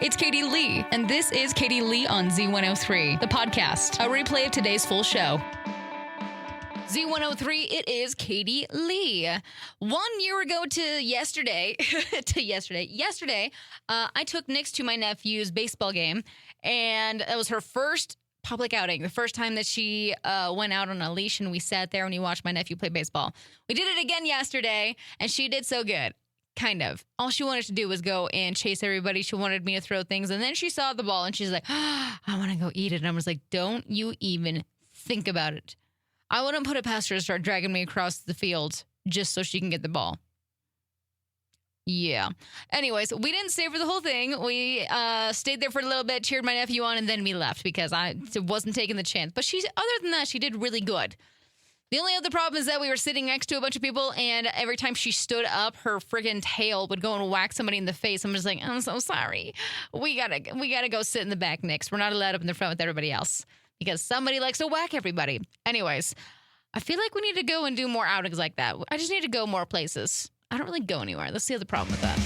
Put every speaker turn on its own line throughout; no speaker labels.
It's Katie Lee, and this is Katie Lee on Z103, the podcast, a replay of today's full show. Z103, it is Katie Lee. 1 year ago to yesterday, I took Nix to my nephew's baseball game, and that was her first public outing, the first time that she went out on a leash, and we sat there and we watched my nephew play baseball. We did it again yesterday, and she did so good. Kind of. All she wanted to do was go and chase everybody. She wanted me to throw things. And then she saw the ball and she's like, I want to go eat it. And I was like, don't you even think about it. I wouldn't put it past her to start dragging me across the field just so she can get the ball. Yeah. Anyways, we didn't stay for the whole thing. We stayed there for a little bit, cheered my nephew on, and then we left because I wasn't taking the chance. But other than that, she did really good. The only other problem is that we were sitting next to a bunch of people, and every time she stood up, her friggin' tail would go and whack somebody in the face. I'm just like, I'm so sorry. We gotta go sit in the back next. We're not allowed up in the front with everybody else because somebody likes to whack everybody. Anyways, I feel like we need to go and do more outings like that. I just need to go more places. I don't really go anywhere. That's the other problem with that.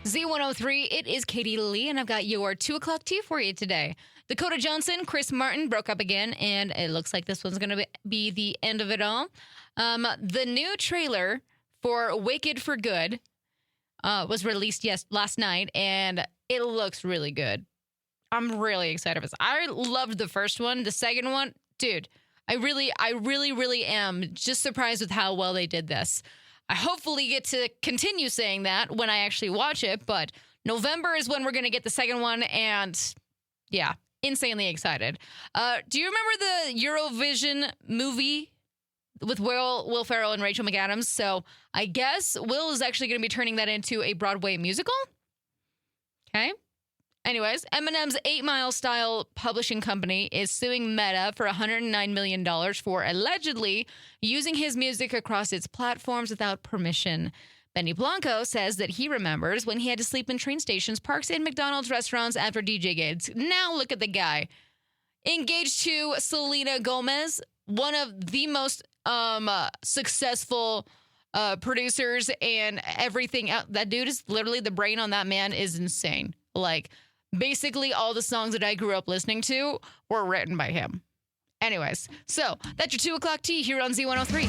Z103, it is Katie Lee, and I've got your 2 o'clock tea for you today. Dakota Johnson, Chris Martin broke up again, and it looks like this one's going to be the end of it all. The new trailer for Wicked for Good was released last night, and it looks really good. I'm really excited for this. I loved the first one. The second one, dude, I really am just surprised with how well they did this. I hopefully get to continue saying that when I actually watch it, but November is when we're going to get the second one, and yeah, insanely excited. Do you remember the Eurovision movie with Will Ferrell and Rachel McAdams? So I guess Will is actually going to be turning that into a Broadway musical. Okay. Anyways, Eminem's 8 Mile Style publishing company is suing Meta for $109 million for allegedly using his music across its platforms without permission. Benny Blanco says that he remembers when he had to sleep in train stations, parks, and McDonald's restaurants after DJ gigs. Now look at the guy. Engaged to Selena Gomez, one of the most successful producers and everything. That dude is literally, the brain on that man is insane. Like, basically, all the songs that I grew up listening to were written by him. Anyways, so that's your 2 o'clock tea here on Z103.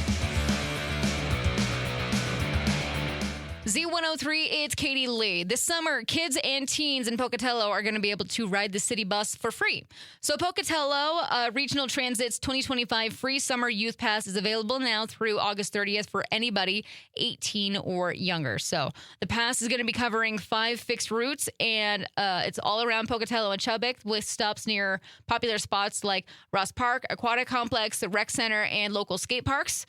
Z103, it's Katie Lee. This summer, kids and teens in Pocatello are going to be able to ride the city bus for free. So Pocatello Regional Transit's 2025 free summer youth pass is available now through August 30th for anybody 18 or younger. So the pass is going to be covering 5 fixed routes, and it's all around Pocatello and Chubbuck with stops near popular spots like Ross Park, Aquatic Complex, the Rec Center, and local skate parks.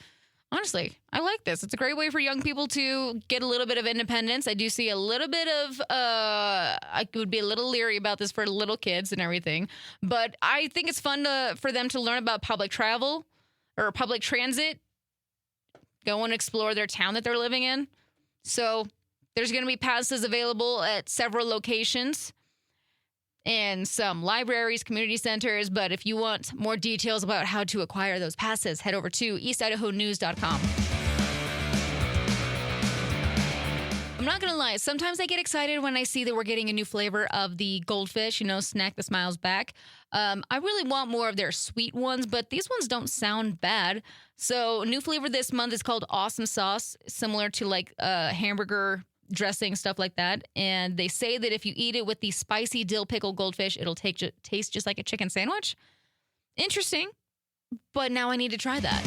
Honestly, I like this. It's a great way for young people to get a little bit of independence. I do see a little bit of, I would be a little leery about this for little kids and everything. But I think it's fun for them to learn about public travel or public transit, go and explore their town that they're living in. So there's going to be passes available at several locations and some libraries, community centers. But if you want more details about how to acquire those passes, head over to eastidahonews.com. I'm not going to lie. Sometimes I get excited when I see that we're getting a new flavor of the goldfish, Snack the Smiles back. I really want more of their sweet ones, but these ones don't sound bad. So new flavor this month is called Awesome Sauce, similar to like hamburger dressing, stuff like that. And they say that if you eat it with the spicy dill pickle goldfish, it'll taste just like a chicken sandwich. Interesting. But now I need to try that.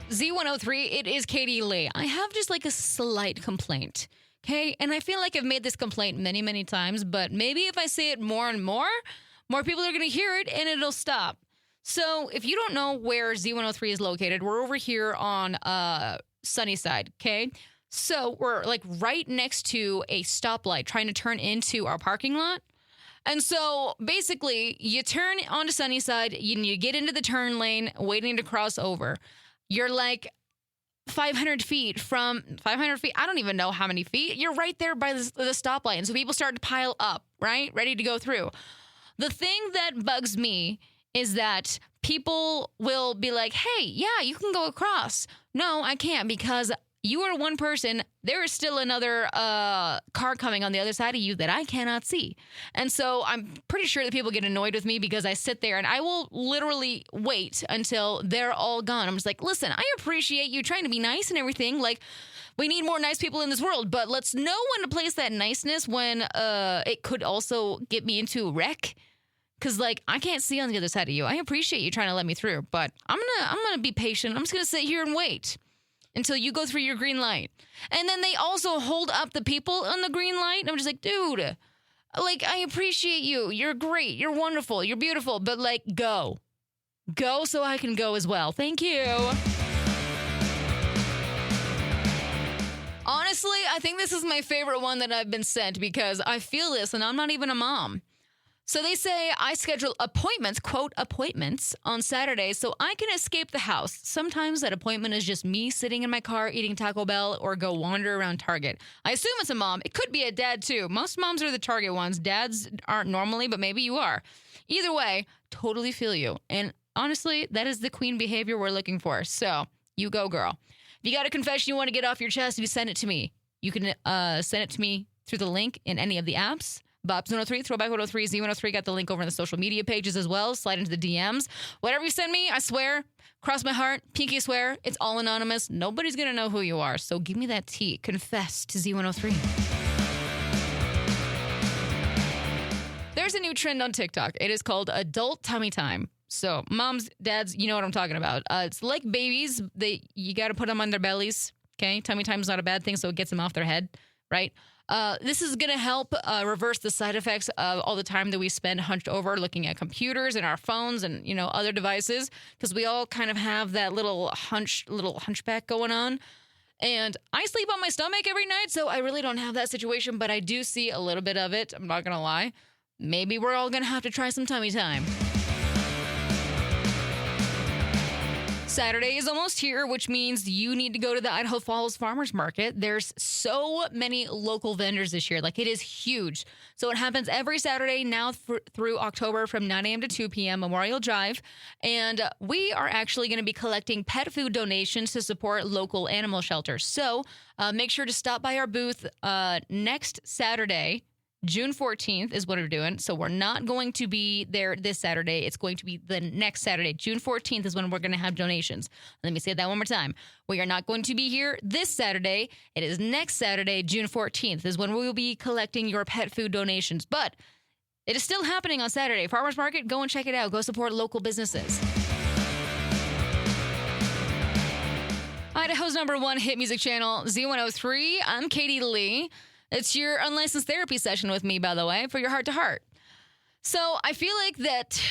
Z103, it is Katie Lee. I have just like a slight complaint. Okay. And I feel like I've made this complaint many, many times, but maybe if I say it more and more people are going to hear it and it'll stop. So if you don't know where Z103 is located, we're over here on Sunnyside, okay? So we're like right next to a stoplight trying to turn into our parking lot. And so basically you turn onto Sunnyside, you get into the turn lane waiting to cross over. You're like 500 feet. I don't even know how many feet. You're right there by the stoplight. And so people start to pile up, right? Ready to go through. The thing that bugs me is that people will be like, hey, yeah, you can go across. No, I can't because you are one person. There is still another car coming on the other side of you that I cannot see. And so I'm pretty sure that people get annoyed with me because I sit there and I will literally wait until they're all gone. I'm just like, listen, I appreciate you trying to be nice and everything. Like, we need more nice people in this world, but let's know when to place that niceness when it could also get me into a wreck. Because, like, I can't see on the other side of you. I appreciate you trying to let me through, but I'm gonna be patient. I'm just gonna sit here and wait until you go through your green light. And then they also hold up the people on the green light. I'm just like, dude, like, I appreciate you. You're great. You're wonderful. You're beautiful. But, like, go. Go so I can go as well. Thank you. Honestly, I think this is my favorite one that I've been sent because I feel this and I'm not even a mom. So they say I schedule appointments, quote, appointments on Saturdays so I can escape the house. Sometimes that appointment is just me sitting in my car eating Taco Bell or go wander around Target. I assume it's a mom. It could be a dad too. Most moms are the Target ones. Dads aren't normally, but maybe you are. Either way, totally feel you. And honestly, that is the queen behavior we're looking for. So you go, girl. If you got a confession you want to get off your chest, you send it to me. You can send it to me through the link in any of the apps. Bob's 103, Throwback 103, Z103, got the link over in the social media pages as well. Slide into the DMs. Whatever you send me, I swear, cross my heart, pinky swear, it's all anonymous. Nobody's going to know who you are. So give me that tea. Confess to Z103. There's a new trend on TikTok. It is called adult tummy time. So moms, dads, you know what I'm talking about. It's like babies. You got to put them on their bellies. Okay. Tummy time is not a bad thing. So it gets them off their head. Right. This is going to help reverse the side effects of all the time that we spend hunched over looking at computers and our phones and, other devices, because we all kind of have that little hunchback going on. And I sleep on my stomach every night, so I really don't have that situation, but I do see a little bit of it. I'm not going to lie. Maybe we're all going to have to try some tummy time. Saturday is almost here, which means you need to go to the Idaho Falls Farmers Market. There's so many local vendors this year. Like, it is huge. So it happens every Saturday now through October from 9 a.m. to 2 p.m., Memorial Drive. And we are actually going to be collecting pet food donations to support local animal shelters. So make sure to stop by our booth next Saturday. June 14th is what we're doing. So we're not going to be there this Saturday. It's going to be the next Saturday. June 14th is when we're going to have donations. Let me say that one more time. We are not going to be here this Saturday. It is next Saturday, June 14th, is when we will be collecting your pet food donations. But it is still happening on Saturday. Farmers Market, go and check it out. Go support local businesses. Idaho's #1 hit music channel, Z103. I'm Katie Lee. It's your unlicensed therapy session with me, by the way, for your heart-to-heart. So I feel like that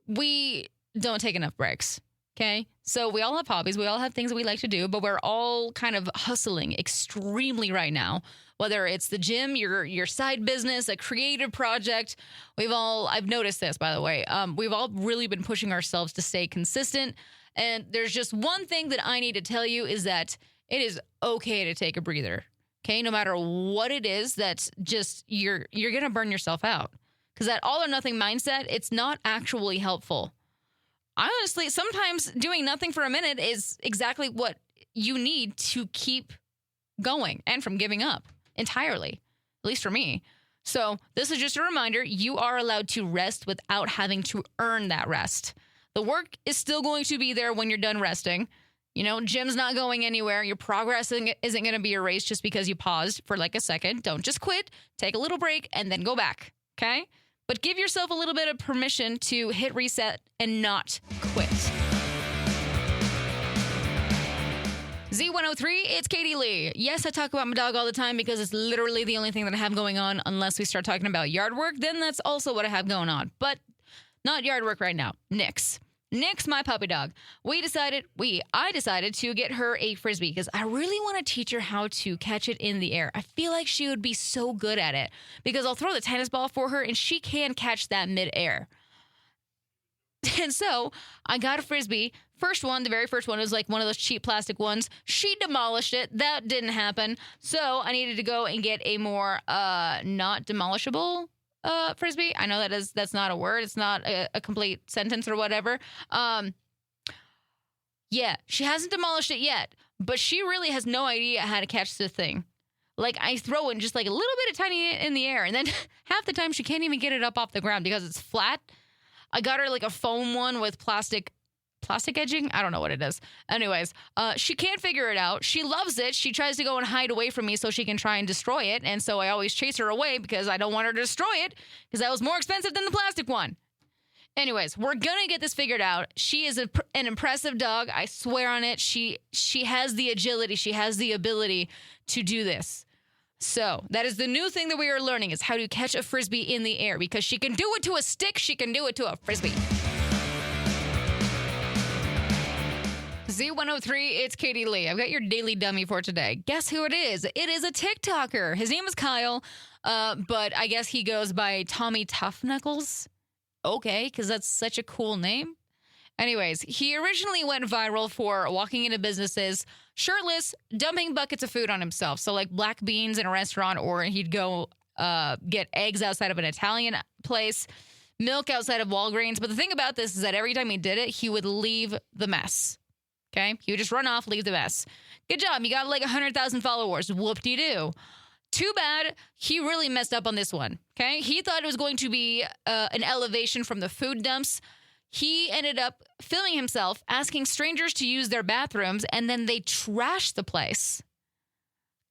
we don't take enough breaks, okay? So we all have hobbies. We all have things that we like to do, but we're all kind of hustling extremely right now, whether it's the gym, your side business, a creative project. I've noticed this, by the way. We've all really been pushing ourselves to stay consistent. And there's just one thing that I need to tell you is that it is okay to take a breather. Okay, no matter what it is, that's just you're going to burn yourself out. Because that all or nothing mindset, it's not actually helpful. Honestly, sometimes doing nothing for a minute is exactly what you need to keep going and from giving up entirely, at least for me. So this is just a reminder, you are allowed to rest without having to earn that rest. The work is still going to be there when you're done resting. Gym's not going anywhere. Your progress isn't going to be erased just because you paused for like a second. Don't just quit. Take a little break and then go back, okay? But give yourself a little bit of permission to hit reset and not quit. Z103, it's Katie Lee. Yes, I talk about my dog all the time because it's literally the only thing that I have going on. Unless we start talking about yard work, then that's also what I have going on. But not yard work right now. Nix, my puppy dog. I decided to get her a Frisbee because I really want to teach her how to catch it in the air. I feel like she would be so good at it because I'll throw the tennis ball for her and she can catch that midair. And so I got a Frisbee. The very first one was like one of those cheap plastic ones. She demolished it. That didn't happen. So I needed to go and get a more not demolishable Frisbee. I know that's not a word. It's not a complete sentence or whatever. Yeah, she hasn't demolished it yet, but she really has no idea how to catch the thing. Like, I throw in just like a little bit of tiny in the air, and then half the time she can't even get it up off the ground because it's flat. I got her like a foam one with plastic edging? I don't know what it is. Anyways, she can't figure it out. She loves it. She tries to go and hide away from me so she can try and destroy it. And so I always chase her away because I don't want her to destroy it because that was more expensive than the plastic one. Anyways, we're going to get this figured out. She is an impressive dog. I swear on it. She has the agility. She has the ability to do this. So that is the new thing that we are learning is how to catch a Frisbee in the air because she can do it to a stick. She can do it to a Frisbee. Z103, it's Katie Lee. I've got your daily dummy for today. Guess who it is? It is a TikToker. His name is Kyle, but I guess he goes by Tommy Tough Knuckles. Okay, because that's such a cool name. Anyways, he originally went viral for walking into businesses shirtless, dumping buckets of food on himself. So like black beans in a restaurant, or he'd go get eggs outside of an Italian place, milk outside of Walgreens. But the thing about this is that every time he did it, he would leave the mess. Okay? He would just run off, leave the mess. Good job. You got like 100,000 followers. Whoop-de-doo. Too bad he really messed up on this one. Okay? He thought it was going to be an elevation from the food dumps. He ended up filming himself asking strangers to use their bathrooms, and then they trashed the place.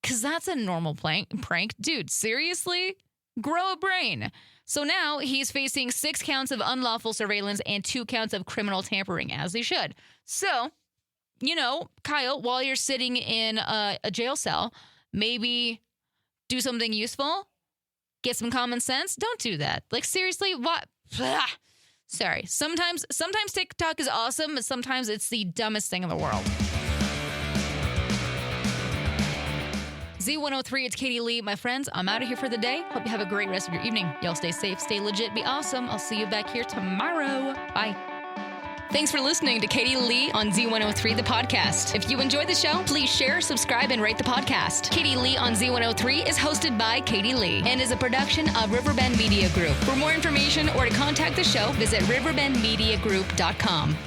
Because that's a normal prank. Dude, seriously? Grow a brain. So now he's facing 6 counts of unlawful surveillance and 2 counts of criminal tampering, as he should. So, you know, Kyle, while you're sitting in a jail cell, maybe do something useful, get some common sense. Don't do that. Like, seriously, what? Blah. Sorry. Sometimes TikTok is awesome, but sometimes it's the dumbest thing in the world. Z103, it's Katie Lee. My friends, I'm out of here for the day. Hope you have a great rest of your evening. Y'all stay safe, stay legit, be awesome. I'll see you back here tomorrow. Bye. Thanks for listening to Katie Lee on Z103, the podcast. If you enjoyed the show, please share, subscribe, and rate the podcast. Katie Lee on Z103 is hosted by Katie Lee and is a production of Riverbend Media Group. For more information or to contact the show, visit riverbendmediagroup.com.